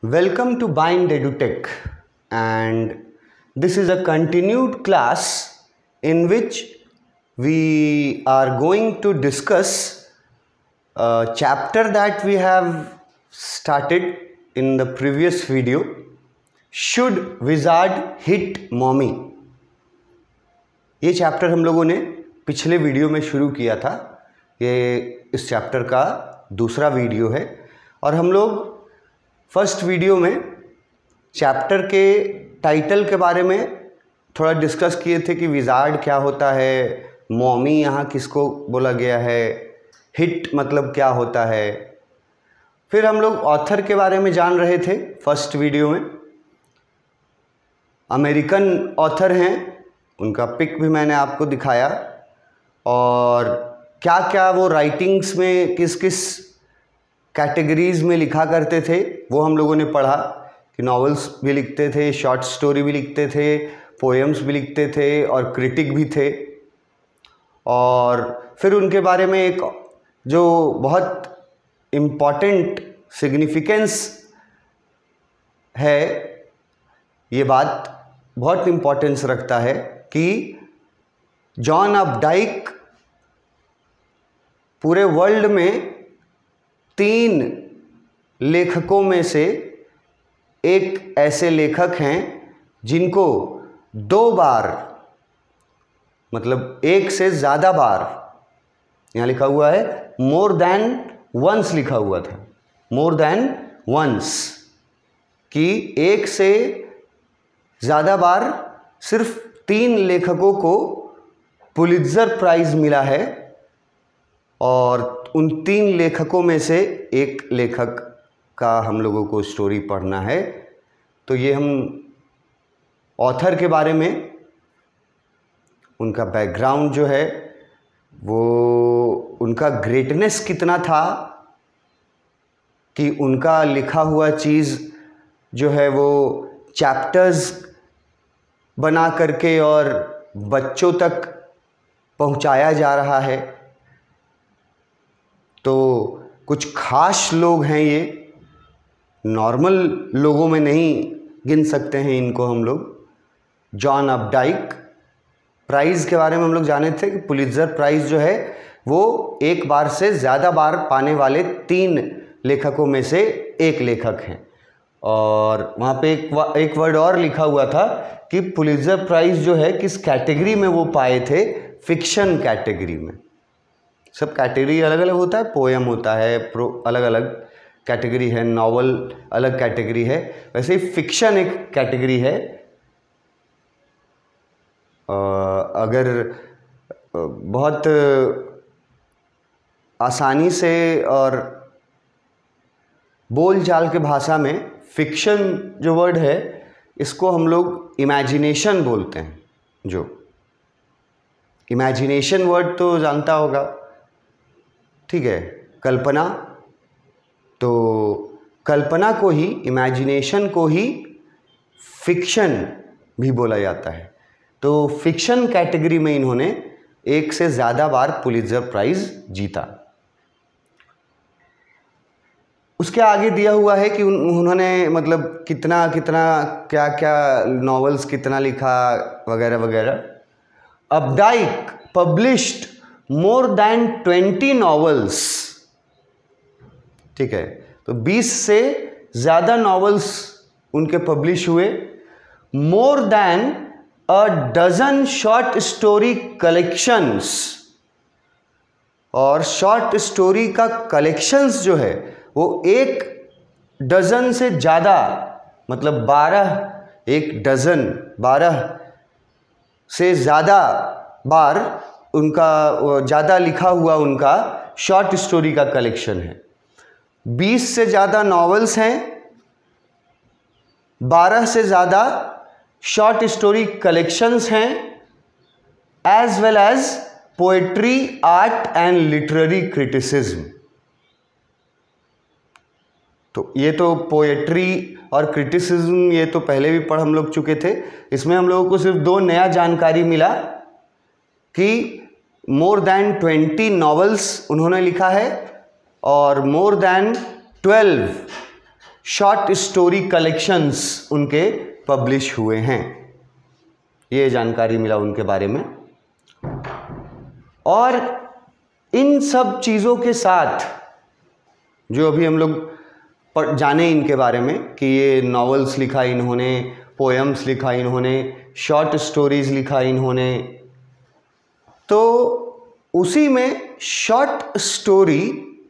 Welcome to Bind EduTech, and this is a continued class in which we are going to discuss a chapter that we have started in the previous video. Should wizard hit mommy? ये chapter हम लोगों ने पिछले video में शुरू किया था। ये इस चैप्टर का दूसरा वीडियो है और हम लोग फर्स्ट वीडियो में चैप्टर के टाइटल के बारे में थोड़ा डिस्कस किए थे कि विजार्ड क्या होता है, मॉमी यहाँ किसको बोला गया है, हिट मतलब क्या होता है। फिर हम लोग ऑथर के बारे में जान रहे थे फर्स्ट वीडियो में। अमेरिकन ऑथर हैं, उनका पिक भी मैंने आपको दिखाया और क्या क्या वो राइटिंग्स में किस किस कैटेगरीज़ में लिखा करते थे वो हम लोगों ने पढ़ा कि नॉवेल्स भी लिखते थे, शॉर्ट स्टोरी भी लिखते थे, पोएम्स भी लिखते थे और क्रिटिक भी थे। और फिर उनके बारे में एक जो बहुत इम्पॉर्टेंट सिग्निफिकेंस है, ये बात बहुत इम्पॉर्टेंस रखता है कि जॉन अपडाइक पूरे वर्ल्ड में 3 लेखकों में से एक ऐसे लेखक हैं जिनको 2 बार मतलब एक से ज़्यादा बार, यहाँ लिखा हुआ है मोर देन वंस लिखा हुआ था, मोर देन वंस, कि एक से ज़्यादा बार सिर्फ 3 लेखकों को पुलित्ज़र प्राइज़ मिला है और उन 3 लेखकों में से एक लेखक का हम लोगों को स्टोरी पढ़ना है। तो ये हम ऑथर के बारे में, उनका बैकग्राउंड जो है वो, उनका ग्रेटनेस कितना था कि उनका लिखा हुआ चीज़ जो है वो चैप्टर्स बना करके और बच्चों तक पहुंचाया जा रहा है। तो कुछ खास लोग हैं, ये नॉर्मल लोगों में नहीं गिन सकते हैं इनको हम लोग। जॉन अपडाइक, प्राइज़ के बारे में हम लोग जाने थे कि पुलित्ज़र प्राइज़ जो है वो एक बार से ज़्यादा बार पाने वाले 3 लेखकों में से एक लेखक हैं। और वहाँ पे एक वर्ड और लिखा हुआ था कि पुलित्ज़र प्राइज़ जो है किस कैटेगरी में वो पाए थे, फिक्शन कैटेगरी में। सब कैटेगरी अलग अलग होता है, पोएम होता है, अलग अलग कैटेगरी है, नॉवल अलग कैटेगरी है, वैसे ही फिक्शन एक कैटेगरी है। अगर बहुत आसानी से और बोल चाल के भाषा में फिक्शन जो वर्ड है इसको हम लोग इमेजिनेशन बोलते हैं। जो इमेजिनेशन वर्ड तो जानता होगा, ठीक है, कल्पना। तो कल्पना को ही, इमेजिनेशन को ही फिक्शन भी बोला जाता है। तो फिक्शन कैटेगरी में इन्होंने एक से ज़्यादा बार पुलित्ज़र प्राइज़ जीता। उसके आगे दिया हुआ है कि उन्होंने मतलब कितना कितना क्या क्या नॉवेल्स कितना लिखा वगैरह वगैरह। अपडाइक पब्लिश्ड मोर देन 20 नॉवेल्स, ठीक है, तो 20 से ज़्यादा नॉवेल्स उनके पब्लिश हुए। More than a dozen short story collections, और शॉर्ट स्टोरी का कलेक्शंस जो है वो 1 डजन से ज़्यादा, मतलब 12, 1 डजन 12 से ज़्यादा बार उनका ज़्यादा लिखा हुआ उनका शॉर्ट स्टोरी का कलेक्शन है। 20 से ज़्यादा नॉवेल्स हैं, 12 से ज़्यादा शॉर्ट स्टोरी कलेक्शंस हैं, as well as poetry, art and literary criticism. तो ये तो पोएट्री और क्रिटिसिज्म ये तो पहले भी पढ़ हम लोग चुके थे। इसमें हम लोगों को सिर्फ 2 नया जानकारी मिला कि मोर देन 20 नॉवेल्स उन्होंने लिखा है और more than 12 short story collections उनके पब्लिश हुए हैं, ये जानकारी मिला उनके बारे में। और इन सब चीज़ों के साथ जो अभी हम लोग जाने इनके बारे में कि ये नॉवेल्स लिखा इन्होंने, पोएम्स लिखा इन्होंने, शॉर्ट स्टोरीज़ लिखा इन्होंने, तो उसी में शॉर्ट स्टोरी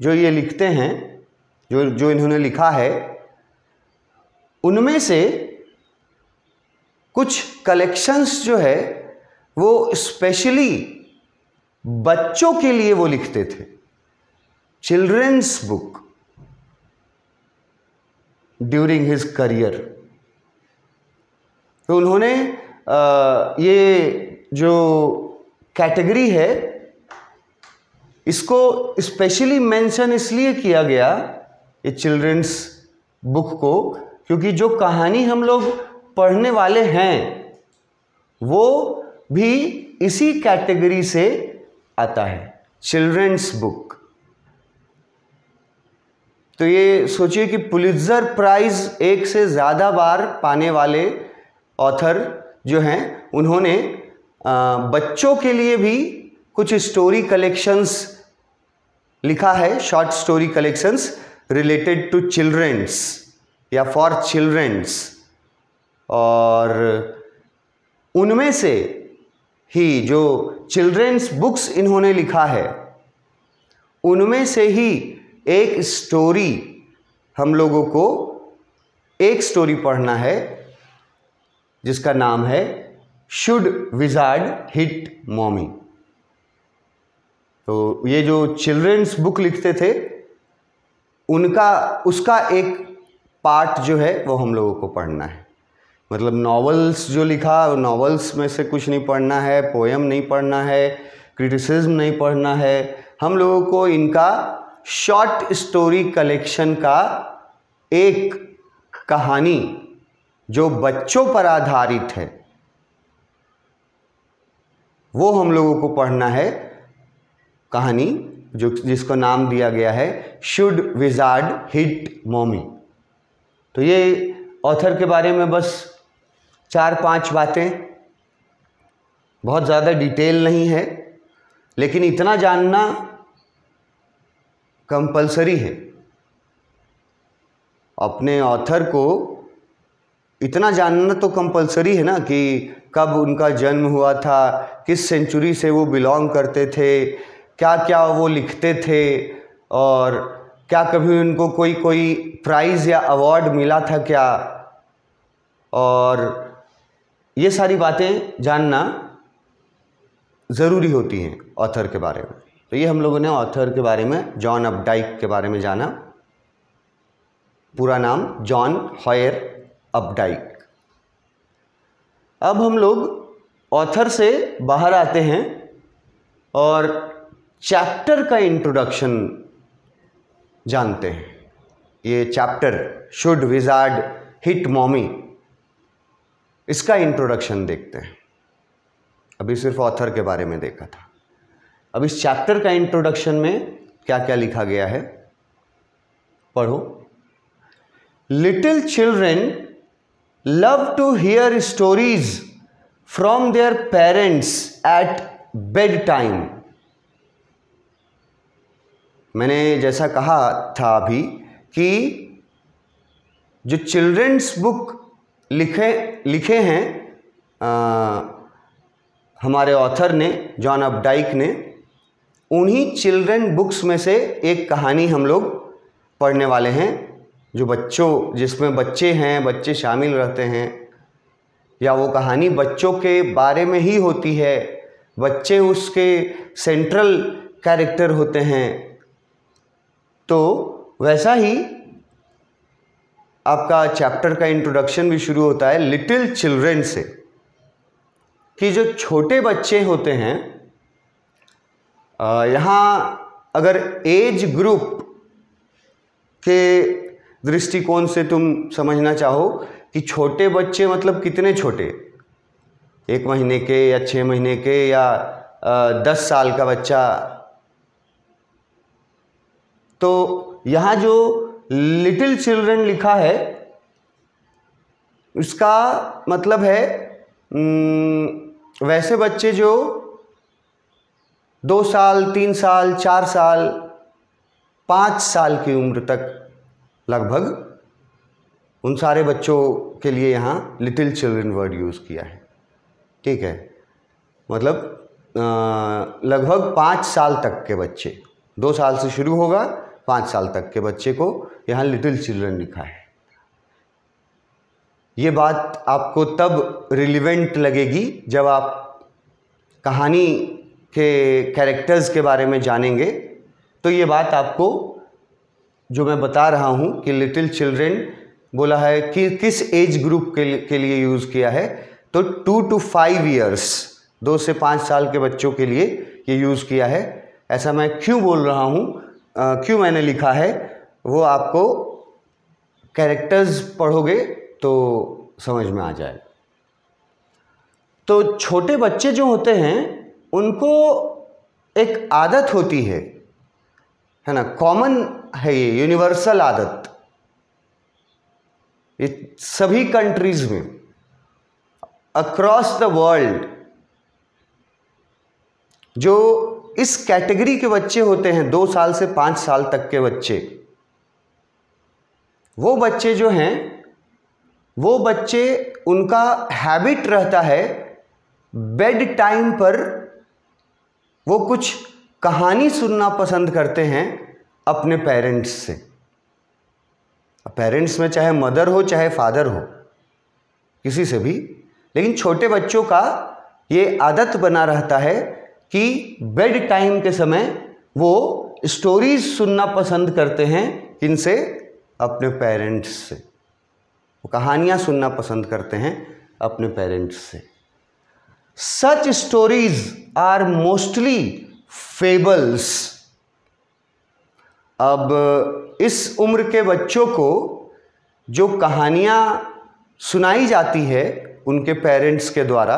जो ये लिखते हैं, जो इन्होंने लिखा है, उनमें से कुछ कलेक्शंस जो है वो स्पेशली बच्चों के लिए वो लिखते थे, children's book during his career. तो उन्होंने ये जो कैटेगरी है इसको स्पेशली मेंशन इसलिए किया गया, ये चिल्ड्रंस बुक को, क्योंकि जो कहानी हम लोग पढ़ने वाले हैं वो भी इसी कैटेगरी से आता है, चिल्ड्रंस बुक। तो ये सोचिए कि पुलित्जर प्राइज एक से ज़्यादा बार पाने वाले ऑथर जो हैं, उन्होंने बच्चों के लिए भी कुछ स्टोरी कलेक्शंस लिखा है, short story collections related to children's या फॉर चिल्ड्रंस। और उनमें से ही जो चिल्ड्रंस बुक्स इन्होंने लिखा है, उनमें से ही एक स्टोरी हम लोगों को एक स्टोरी पढ़ना है जिसका नाम है शुड विजार्ड हिट मॉमी। तो ये जो चिल्ड्रंस बुक लिखते थे उसका एक पार्ट जो है वो हम लोगों को पढ़ना है। मतलब नॉवेल्स जो लिखा, नॉवेल्स में से कुछ नहीं पढ़ना है, पोएम नहीं पढ़ना है, क्रिटिसिज्म नहीं पढ़ना है, हम लोगों को इनका शॉर्ट स्टोरी कलेक्शन का एक कहानी जो बच्चों पर आधारित है वो हम लोगों को पढ़ना है, कहानी जिसको नाम दिया गया है शुड विजार्ड हिट मॉमी। तो ये ऑथर के बारे में बस 4-5 बातें, बहुत ज़्यादा डिटेल नहीं है, लेकिन इतना जानना कंपलसरी है। अपने ऑथर को इतना जानना तो कंपलसरी है ना कि कब उनका जन्म हुआ था, किस सेंचुरी से वो बिलोंग करते थे, क्या क्या वो लिखते थे, और क्या कभी उनको कोई प्राइज़ या अवार्ड मिला था क्या, और ये सारी बातें जानना ज़रूरी होती हैं ऑथर के बारे में। तो ये हम लोगों ने ऑथर के बारे में, जॉन अपडाइक के बारे में जाना। पूरा नाम जॉन हॉयर अपडाइक। अब हम लोग ऑथर से बाहर आते हैं और चैप्टर का इंट्रोडक्शन जानते हैं। ये chapter should wizard hit mommy, इसका इंट्रोडक्शन देखते हैं। अभी सिर्फ ऑथर के बारे में देखा था, अब इस चैप्टर का इंट्रोडक्शन में क्या क्या लिखा गया है पढ़ो। Little children love to hear stories from their parents at bedtime. मैंने जैसा कहा था अभी कि जो चिल्ड्रंस बुक लिखे हैं हमारे ऑथर ने, जॉन अपडाइक ने, उन्हीं चिल्ड्रन बुक्स में से एक कहानी हम लोग पढ़ने वाले हैं, जो बच्चों, जिसमें बच्चे हैं, बच्चे शामिल रहते हैं, या वो कहानी बच्चों के बारे में ही होती है, बच्चे उसके सेंट्रल कैरेक्टर होते हैं। तो वैसा ही आपका चैप्टर का इंट्रोडक्शन भी शुरू होता है लिटिल चिल्ड्रन से, कि जो छोटे बच्चे होते हैं, यहाँ अगर एज ग्रुप के दृष्टिकोण से तुम समझना चाहो कि छोटे बच्चे मतलब कितने छोटे, 1 महीने के या 6 महीने के या 10 साल का बच्चा, तो यहाँ जो लिटिल चिल्ड्रन लिखा है इसका मतलब है वैसे बच्चे जो 2 साल, 3 साल, 4 साल, 5 साल की उम्र तक लगभग, उन सारे बच्चों के लिए यहाँ लिटिल चिल्ड्रन वर्ड यूज़ किया है। ठीक है, मतलब लगभग 5 साल तक के बच्चे, 2 साल से शुरू होगा, 5 साल तक के बच्चे को यहाँ लिटिल चिल्ड्रन लिखा है। ये बात आपको तब रिलेवेंट लगेगी जब आप कहानी के कैरेक्टर्स के बारे में जानेंगे। तो ये बात आपको जो मैं बता रहा हूँ कि लिटिल चिल्ड्रन बोला है कि किस एज ग्रुप के लिए यूज़ किया है, तो 2 to 5 ईयर्स, 2 से 5 साल के बच्चों के लिए ये यूज़ किया है। ऐसा मैं क्यों बोल रहा हूँ, क्यों मैंने लिखा है, वो आपको कैरेक्टर्स पढ़ोगे तो समझ में आ जाए। तो छोटे बच्चे जो होते हैं उनको एक आदत होती है ना, कॉमन है, ये यूनिवर्सल आदत, ये सभी कंट्रीज में, अक्रॉस द वर्ल्ड, जो इस कैटेगरी के बच्चे होते हैं 2 साल से 5 साल तक के बच्चे, वो बच्चे जो हैं, वो बच्चे, उनका हैबिट रहता है बेड टाइम पर वो कुछ कहानी सुनना पसंद करते हैं अपने पेरेंट्स से। पेरेंट्स में चाहे मदर हो चाहे फादर हो, किसी से भी, लेकिन छोटे बच्चों का ये आदत बना रहता है कि बेड टाइम के समय वो स्टोरीज सुनना पसंद करते हैं, किनसे? अपने पेरेंट्स से। वो कहानियाँ सुनना पसंद करते हैं अपने पेरेंट्स से। Such stories are mostly fables. अब इस उम्र के बच्चों को जो कहानियाँ सुनाई जाती है उनके पेरेंट्स के द्वारा,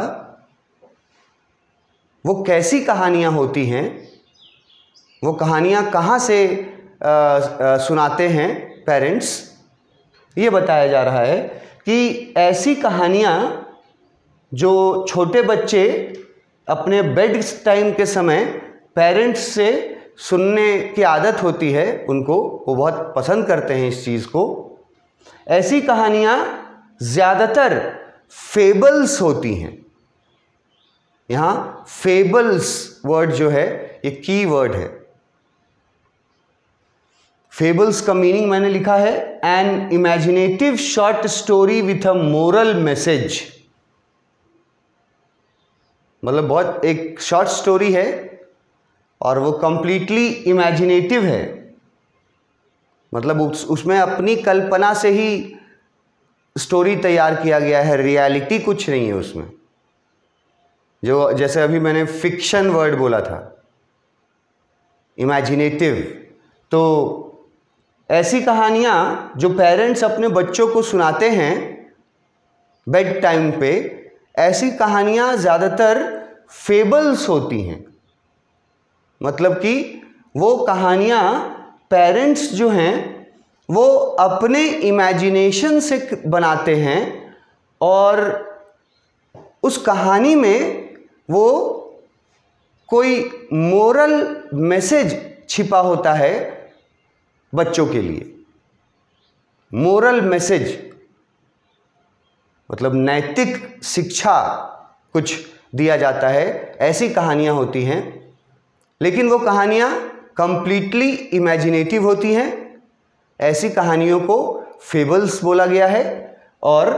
वो कैसी कहानियाँ होती हैं, वो कहानियाँ कहाँ से सुनाते हैं पेरेंट्स, ये बताया जा रहा है कि ऐसी कहानियाँ जो छोटे बच्चे अपने बेड टाइम के समय पेरेंट्स से सुनने की आदत होती है उनको, वो बहुत पसंद करते हैं इस चीज़ को। ऐसी कहानियाँ ज़्यादातर फेबल्स होती हैं। यहाँ फेबल्स वर्ड जो है ये की वर्ड है। फेबल्स का मीनिंग मैंने लिखा है an imaginative short story with a moral message. मतलब बहुत एक शॉर्ट स्टोरी है और वो कंप्लीटली इमेजिनेटिव है, मतलब उसमें अपनी कल्पना से ही स्टोरी तैयार किया गया है, रियलिटी कुछ नहीं है उसमें। जो जैसे अभी मैंने फिक्शन वर्ड बोला था, इमेजिनेटिव, तो ऐसी कहानियाँ जो पेरेंट्स अपने बच्चों को सुनाते हैं बेड टाइम पे, ऐसी कहानियाँ ज़्यादातर फेबल्स होती हैं। मतलब कि वो कहानियाँ पेरेंट्स जो हैं वो अपने इमेजिनेशन से बनाते हैं और उस कहानी में वो कोई मोरल मैसेज छिपा होता है बच्चों के लिए। मोरल मैसेज मतलब नैतिक शिक्षा कुछ दिया जाता है, ऐसी कहानियाँ होती हैं। लेकिन वो कहानियाँ कंप्लीटली इमेजिनेटिव होती हैं। ऐसी कहानियों को फेबल्स बोला गया है। और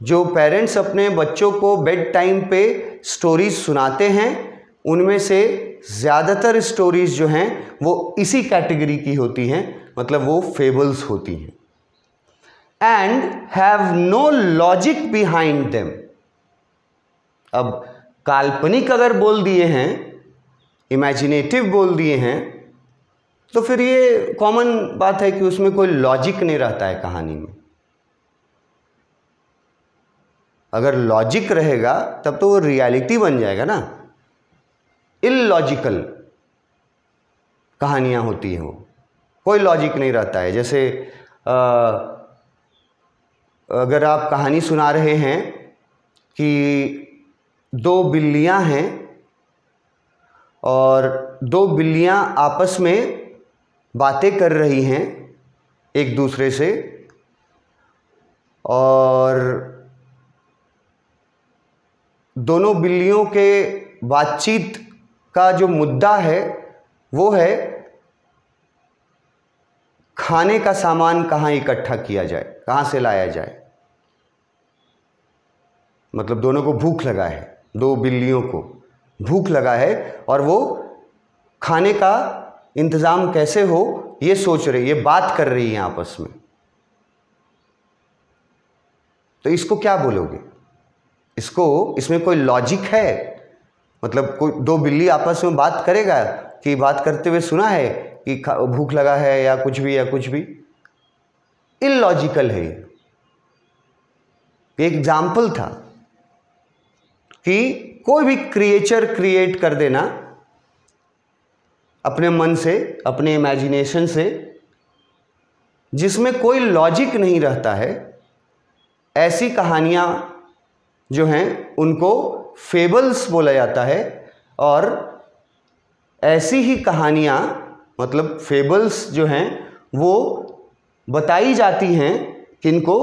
जो पेरेंट्स अपने बच्चों को बेड टाइम पे स्टोरीज सुनाते हैं, उनमें से ज़्यादातर स्टोरीज जो हैं वो इसी कैटेगरी की होती हैं, मतलब वो फेबल्स होती हैं। And have no logic behind them. अब काल्पनिक अगर बोल दिए हैं, इमेजिनेटिव बोल दिए हैं, तो फिर ये कॉमन बात है कि उसमें कोई लॉजिक नहीं रहता है कहानी में। अगर लॉजिक रहेगा तब तो वो रियलिटी बन जाएगा ना। इलॉजिकल कहानियाँ होती हैं वो, कोई लॉजिक नहीं रहता है। जैसे अगर आप कहानी सुना रहे हैं कि दो बिल्लियां हैं और दो बिल्लियां आपस में बातें कर रही हैं एक दूसरे से, और दोनों बिल्लियों के बातचीत का जो मुद्दा है वो है खाने का सामान कहाँ इकट्ठा किया जाए, कहाँ से लाया जाए। मतलब दोनों को भूख लगा है, दो बिल्लियों को भूख लगा है और वो खाने का इंतज़ाम कैसे हो ये सोच रही, ये बात कर रही है आपस में। तो इसको क्या बोलोगे? इसमें कोई लॉजिक है? मतलब कोई दो बिल्ली आपस में बात करेगा कि बात करते हुए सुना है कि भूख लगा है या कुछ भी? इलॉजिकल है। ये एग्जाम्पल था कि कोई भी क्रिएचर क्रिएट कर देना अपने मन से, अपने इमेजिनेशन से, जिसमें कोई लॉजिक नहीं रहता है, ऐसी कहानियाँ जो हैं उनको फेबल्स बोला जाता है। और ऐसी ही कहानियाँ, मतलब फेबल्स जो हैं वो बताई जाती हैं किनको?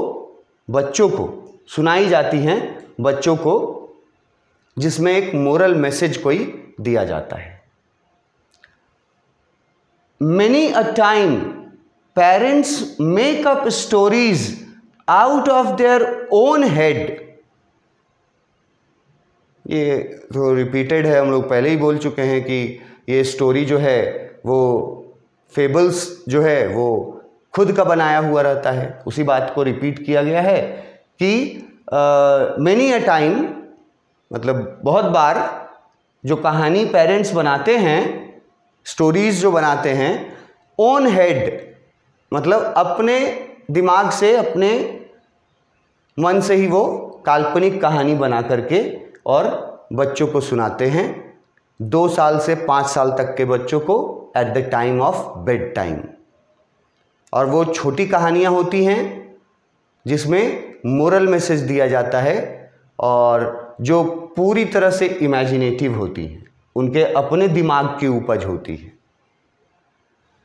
बच्चों को, सुनाई जाती हैं बच्चों को, जिसमें एक मोरल मैसेज कोई दिया जाता है। Many a time parents make up stories out of their own head। ये तो रिपीटेड है, हम लोग पहले ही बोल चुके हैं कि ये स्टोरी जो है वो फेबल्स जो है वो खुद का बनाया हुआ रहता है। उसी बात को रिपीट किया गया है कि many a time, मतलब बहुत बार जो कहानी पेरेंट्स बनाते हैं, स्टोरीज जो बनाते हैं, ओन हेड मतलब अपने दिमाग से, अपने मन से ही वो काल्पनिक कहानी बना करके और बच्चों को सुनाते हैं। 2 साल से 5 साल तक के बच्चों को at the time of bed time. और वो छोटी कहानियाँ होती हैं जिसमें मोरल मैसेज दिया जाता है और जो पूरी तरह से इमेजिनेटिव होती हैं, उनके अपने दिमाग की उपज होती है।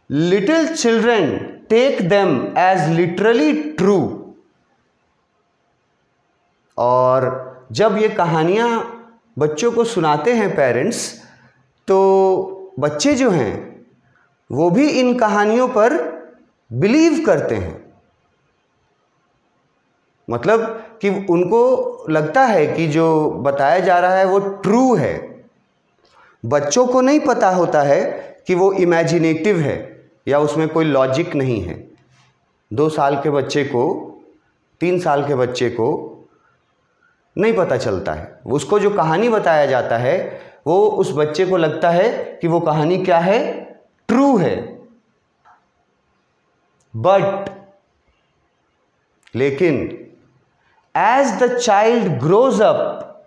Little children take them as literally true. और जब ये कहानियाँ बच्चों को सुनाते हैं पेरेंट्स, तो बच्चे जो हैं वो भी इन कहानियों पर बिलीव करते हैं। मतलब कि उनको लगता है कि जो बताया जा रहा है वो ट्रू है। बच्चों को नहीं पता होता है कि वो इमेजिनेटिव है या उसमें कोई लॉजिक नहीं है। 2 साल के बच्चे को, 3 साल के बच्चे को नहीं पता चलता है। उसको जो कहानी बताया जाता है वो उस बच्चे को लगता है कि वो कहानी क्या है? ट्रू है। बट लेकिन as the child grows up,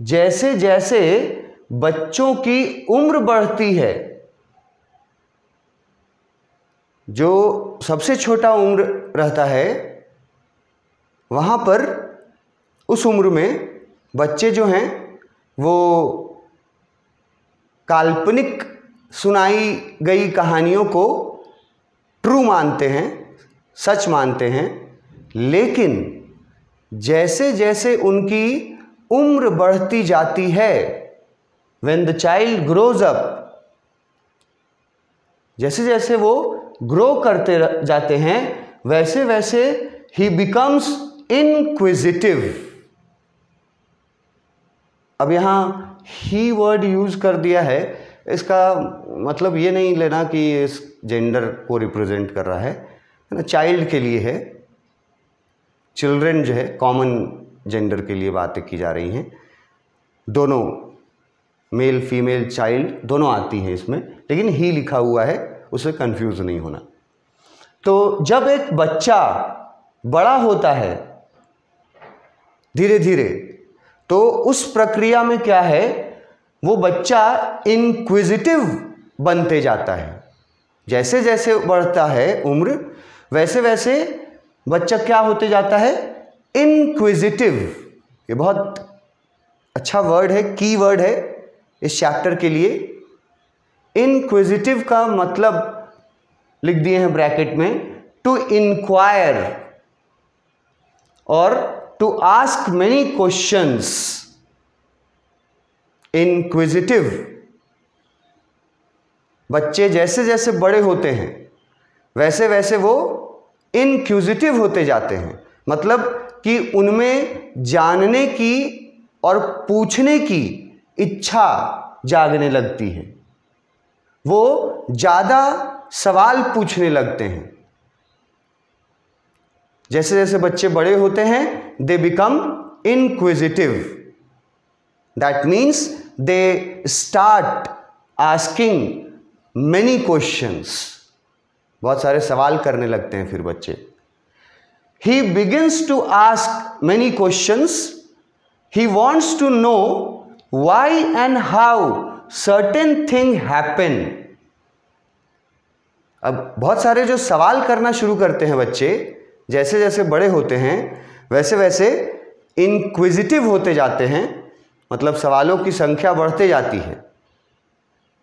जैसे जैसे बच्चों की उम्र बढ़ती है, जो सबसे छोटा उम्र रहता है, वहाँ पर उस उम्र में बच्चे जो हैं वो काल्पनिक सुनाई गई कहानियों को ट्रू मानते हैं, सच मानते हैं। लेकिन जैसे जैसे उनकी उम्र बढ़ती जाती है, when the child grows up, जैसे जैसे वो ग्रो करते जाते हैं, वैसे वैसे he becomes inquisitive। अब यहाँ ही वर्ड यूज कर दिया है, इसका मतलब ये नहीं लेना कि इस जेंडर को रिप्रेजेंट कर रहा है ना, चाइल्ड के लिए है। चिल्ड्रन जो है कॉमन जेंडर के लिए बातें की जा रही हैं। दोनों मेल फीमेल चाइल्ड दोनों आती हैं इसमें, लेकिन ही लिखा हुआ है, उसे कंफ्यूज नहीं होना। तो जब एक बच्चा बड़ा होता है धीरे धीरे, तो उस प्रक्रिया में क्या है, वो बच्चा इनक्विजिटिव बनते जाता है। जैसे जैसे बढ़ता है उम्र, वैसे वैसे बच्चा क्या होते जाता है? इनक्विजिटिव। ये बहुत अच्छा वर्ड है, की वर्ड है इस चैप्टर के लिए। इनक्विजिटिव का मतलब लिख दिए हैं ब्रैकेट में, टू इंक्वायर और to ask many questions. Inquisitive. बच्चे जैसे जैसे बड़े होते हैं वैसे वैसे वो इनक्विजिटिव होते जाते हैं, मतलब कि उनमें जानने की और पूछने की इच्छा जागने लगती है। वो ज़्यादा सवाल पूछने लगते हैं। जैसे जैसे बच्चे बड़े होते हैं they become inquisitive. That means they start asking many questions. बहुत सारे सवाल करने लगते हैं फिर बच्चे। He begins to ask many questions. He wants to know why and how certain things happen. अब बहुत सारे जो सवाल करना शुरू करते हैं बच्चे, जैसे जैसे बड़े होते हैं वैसे वैसे इंक्विजिटिव होते जाते हैं, मतलब सवालों की संख्या बढ़ते जाती है।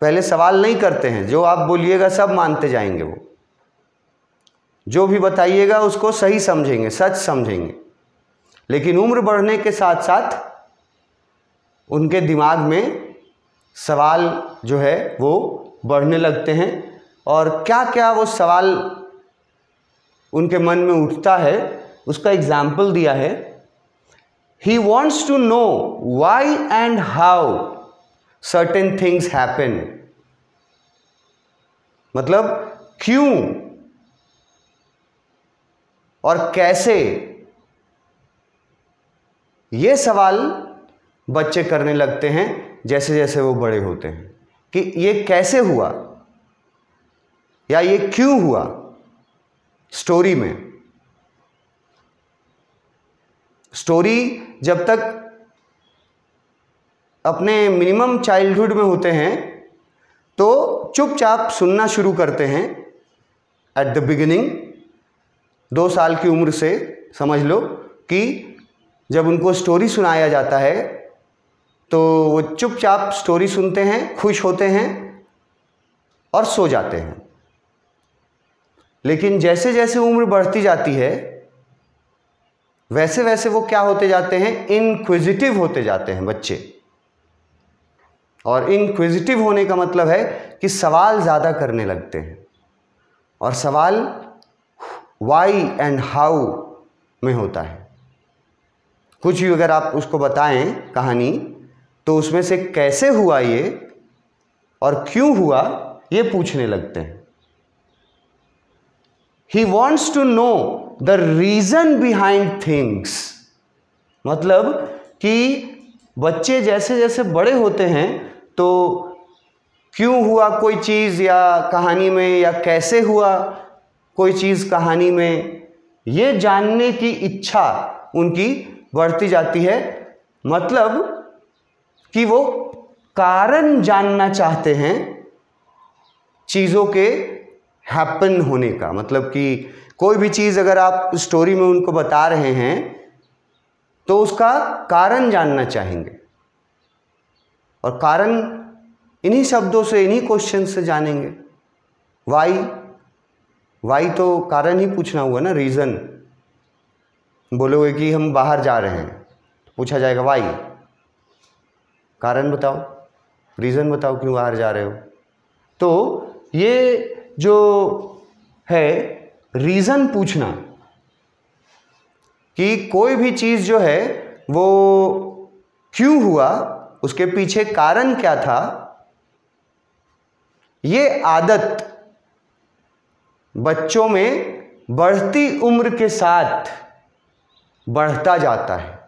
पहले सवाल नहीं करते हैं, जो आप बोलिएगा सब मानते जाएंगे। वो जो भी बताइएगा उसको सही समझेंगे, सच समझेंगे। लेकिन उम्र बढ़ने के साथ साथ उनके दिमाग में सवाल जो है वो बढ़ने लगते हैं, और क्या क्या वो सवाल उनके मन में उठता है उसका एग्जाम्पल दिया है। He wants to know why and how certain things happen. मतलब क्यों और कैसे, ये सवाल बच्चे करने लगते हैं जैसे जैसे वो बड़े होते हैं, कि ये कैसे हुआ या ये क्यों हुआ। स्टोरी में, स्टोरी जब तक अपने मिनिमम चाइल्डहुड में होते हैं तो चुपचाप सुनना शुरू करते हैं। एट द बिगिनिंग 2 साल की उम्र से समझ लो कि जब उनको स्टोरी सुनाया जाता है तो वो चुपचाप स्टोरी सुनते हैं, खुश होते हैं और सो जाते हैं। लेकिन जैसे जैसे उम्र बढ़ती जाती है वैसे वैसे वो क्या होते जाते हैं? इनक्विजिटिव होते जाते हैं बच्चे। और इनक्विजिटिव होने का मतलब है कि सवाल ज़्यादा करने लगते हैं, और सवाल वाई एंड हाउ में होता है। कुछ भी अगर आप उसको बताएं कहानी, तो उसमें से कैसे हुआ ये और क्यों हुआ ये पूछने लगते हैं। He wants to know the reason behind things. मतलब कि बच्चे जैसे जैसे बड़े होते हैं तो क्यों हुआ कोई चीज़ या कहानी में, या कैसे हुआ कोई चीज़ कहानी में, ये जानने की इच्छा उनकी बढ़ती जाती है। मतलब कि वो कारण जानना चाहते हैं चीज़ों के हैपन होने का। मतलब कि कोई भी चीज़ अगर आप स्टोरी में उनको बता रहे हैं तो उसका कारण जानना चाहेंगे, और कारण इन्हीं शब्दों से, इन्हीं क्वेश्चन से जानेंगे। वाई तो कारण ही पूछना हुआ ना, रीज़न। बोलोगे कि हम बाहर जा रहे हैं, पूछा जाएगा वाई, कारण बताओ, रीज़न बताओ क्यों बाहर जा रहे हो। तो ये जो है रीज़न पूछना, कि कोई भी चीज़ जो है वो क्यों हुआ, उसके पीछे कारण क्या था, ये आदत बच्चों में बढ़ती उम्र के साथ बढ़ता जाता है।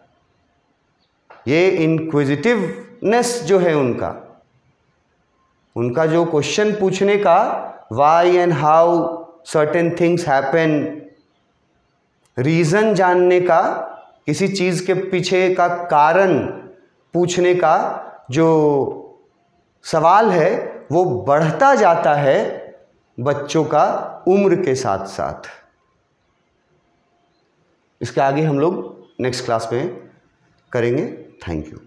ये इनक्विजिटिवनेस जो है उनका जो क्वेश्चन पूछने का, why and how certain things happen, reason जानने का, किसी चीज़ के पीछे का कारण पूछने का जो सवाल है वो बढ़ता जाता है बच्चों का उम्र के साथ साथ। इसके आगे हम लोग नेक्स्ट क्लास में करेंगे। Thank you.